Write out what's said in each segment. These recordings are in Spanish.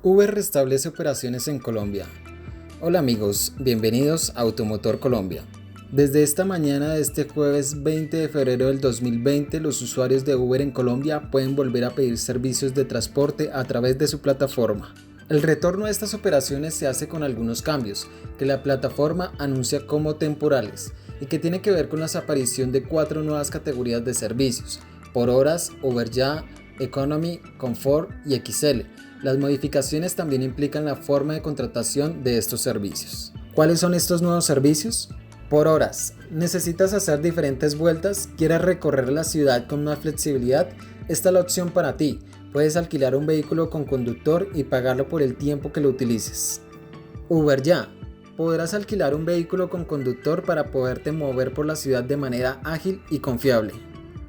Uber restablece operaciones en Colombia. Hola amigos, bienvenidos a Automotor Colombia. Desde esta mañana de este jueves 20 de febrero del 2020, los usuarios de Uber en Colombia pueden volver a pedir servicios de transporte a través de su plataforma. El retorno a estas operaciones se hace con algunos cambios, que la plataforma anuncia como temporales y que tiene que ver con la aparición de 4 nuevas categorías de servicios: por horas, Uber Ya, Economy, Comfort y XL. Las modificaciones también implican la forma de contratación de estos servicios. ¿Cuáles son estos nuevos servicios? Por horas. ¿Necesitas hacer diferentes vueltas? ¿Quieres recorrer la ciudad con más flexibilidad? Esta es la opción para ti. Puedes alquilar un vehículo con conductor y pagarlo por el tiempo que lo utilices. Uber Ya. Podrás alquilar un vehículo con conductor para poderte mover por la ciudad de manera ágil y confiable.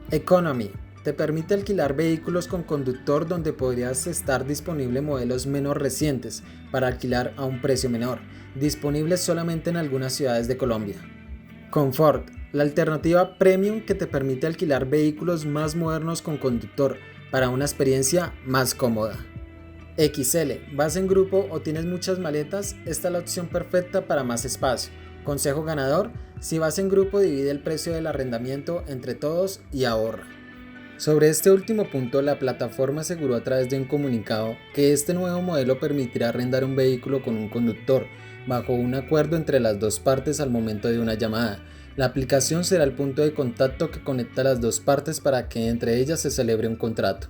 Economy. Te permite alquilar vehículos con conductor donde podrías estar disponible modelos menos recientes para alquilar a un precio menor, disponibles solamente en algunas ciudades de Colombia. Comfort, la alternativa premium que te permite alquilar vehículos más modernos con conductor para una experiencia más cómoda. XL, ¿vas en grupo o tienes muchas maletas? Esta es la opción perfecta para más espacio. Consejo ganador: si vas en grupo, divide el precio del arrendamiento entre todos y ahorra. Sobre este último punto, la plataforma aseguró a través de un comunicado que este nuevo modelo permitirá arrendar un vehículo con un conductor, bajo un acuerdo entre las dos partes al momento de una llamada. La aplicación será el punto de contacto que conecta a las dos partes para que entre ellas se celebre un contrato.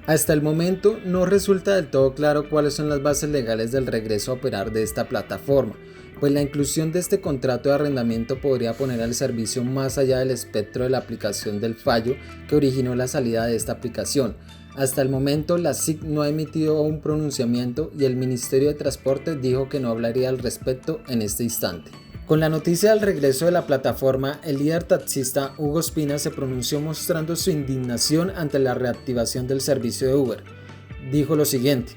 Hasta el momento no resulta del todo claro cuáles son las bases legales del regreso a operar de esta plataforma, pues la inclusión de este contrato de arrendamiento podría poner al servicio más allá del espectro de la aplicación del fallo que originó la salida de esta aplicación. Hasta el momento la SIC no ha emitido un pronunciamiento y el Ministerio de Transporte dijo que no hablaría al respecto en este instante. Con la noticia del regreso de la plataforma, el líder taxista Hugo Espina se pronunció mostrando su indignación ante la reactivación del servicio de Uber. Dijo lo siguiente: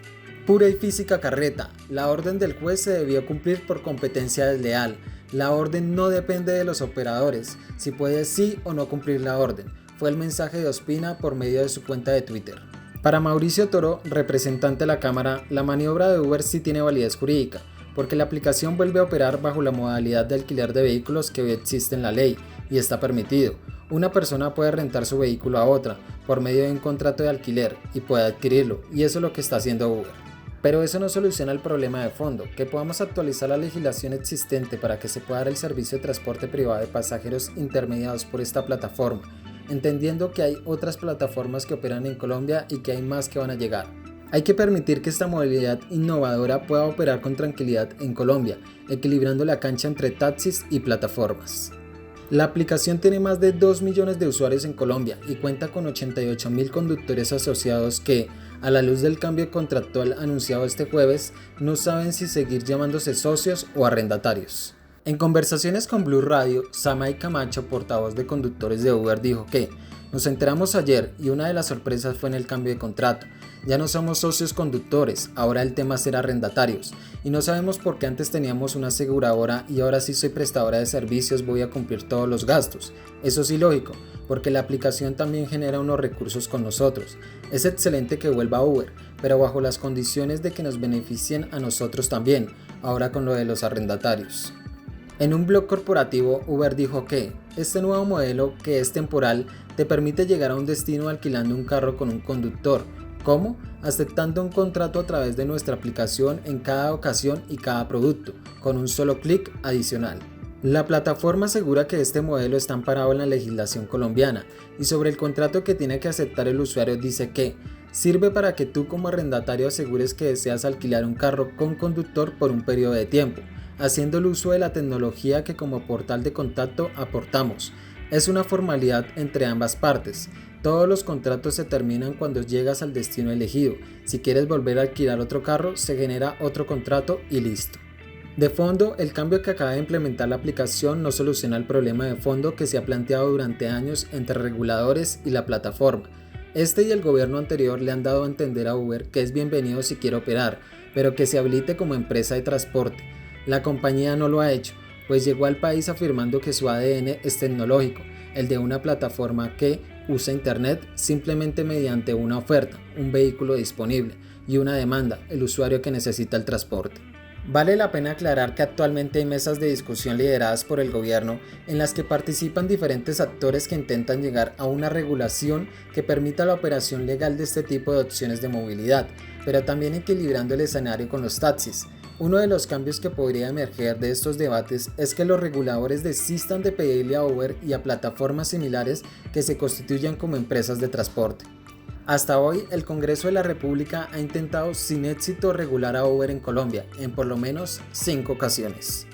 pura y física carreta, la orden del juez se debió cumplir por competencia desleal. La orden no depende de los operadores, si puede sí o no cumplir la orden, fue el mensaje de Ospina por medio de su cuenta de Twitter. Para Mauricio Toro, representante de la Cámara, la maniobra de Uber sí tiene validez jurídica, porque la aplicación vuelve a operar bajo la modalidad de alquiler de vehículos que hoy existe en la ley y está permitido. Una persona puede rentar su vehículo a otra por medio de un contrato de alquiler y puede adquirirlo, y eso es lo que está haciendo Uber. Pero eso no soluciona el problema de fondo, que podamos actualizar la legislación existente para que se pueda dar el servicio de transporte privado de pasajeros intermediados por esta plataforma, entendiendo que hay otras plataformas que operan en Colombia y que hay más que van a llegar. Hay que permitir que esta modalidad innovadora pueda operar con tranquilidad en Colombia, equilibrando la cancha entre taxis y plataformas. La aplicación tiene más de 2 millones de usuarios en Colombia y cuenta con 88.000 conductores asociados que, a la luz del cambio contractual anunciado este jueves, no saben si seguir llamándose socios o arrendatarios. En conversaciones con Blue Radio, Samay Camacho, portavoz de conductores de Uber, dijo que nos enteramos ayer y una de las sorpresas fue en el cambio de contrato. Ya no somos socios conductores, ahora el tema será arrendatarios. Y no sabemos por qué antes teníamos una aseguradora y ahora sí soy prestadora de servicios, voy a cumplir todos los gastos. Eso es ilógico, porque la aplicación también genera unos recursos con nosotros. Es excelente que vuelva Uber, pero bajo las condiciones de que nos beneficien a nosotros también, ahora con lo de los arrendatarios. En un blog corporativo, Uber dijo que este nuevo modelo, que es temporal, te permite llegar a un destino alquilando un carro con un conductor. ¿Cómo? Aceptando un contrato a través de nuestra aplicación en cada ocasión y cada producto, con un solo clic adicional. La plataforma asegura que este modelo está amparado en la legislación colombiana y sobre el contrato que tiene que aceptar el usuario dice que sirve para que tú como arrendatario asegures que deseas alquilar un carro con conductor por un periodo de tiempo, haciendo el uso de la tecnología que como portal de contacto aportamos. Es una formalidad entre ambas partes. Todos los contratos se terminan cuando llegas al destino elegido. Si quieres volver a alquilar otro carro, se genera otro contrato y listo. De fondo, el cambio que acaba de implementar la aplicación no soluciona el problema de fondo que se ha planteado durante años entre reguladores y la plataforma. Este y el gobierno anterior le han dado a entender a Uber que es bienvenido si quiere operar, pero que se habilite como empresa de transporte. La compañía no lo ha hecho, pues llegó al país afirmando que su ADN es tecnológico, el de una plataforma que usa internet simplemente mediante una oferta, un vehículo disponible, y una demanda, el usuario que necesita el transporte. Vale la pena aclarar que actualmente hay mesas de discusión lideradas por el gobierno en las que participan diferentes actores que intentan llegar a una regulación que permita la operación legal de este tipo de opciones de movilidad, pero también equilibrando el escenario con los taxis. Uno de los cambios que podría emerger de estos debates es que los reguladores desistan de pedirle a Uber y a plataformas similares que se constituyan como empresas de transporte. Hasta hoy, el Congreso de la República ha intentado sin éxito regular a Uber en Colombia, en por lo menos 5 ocasiones.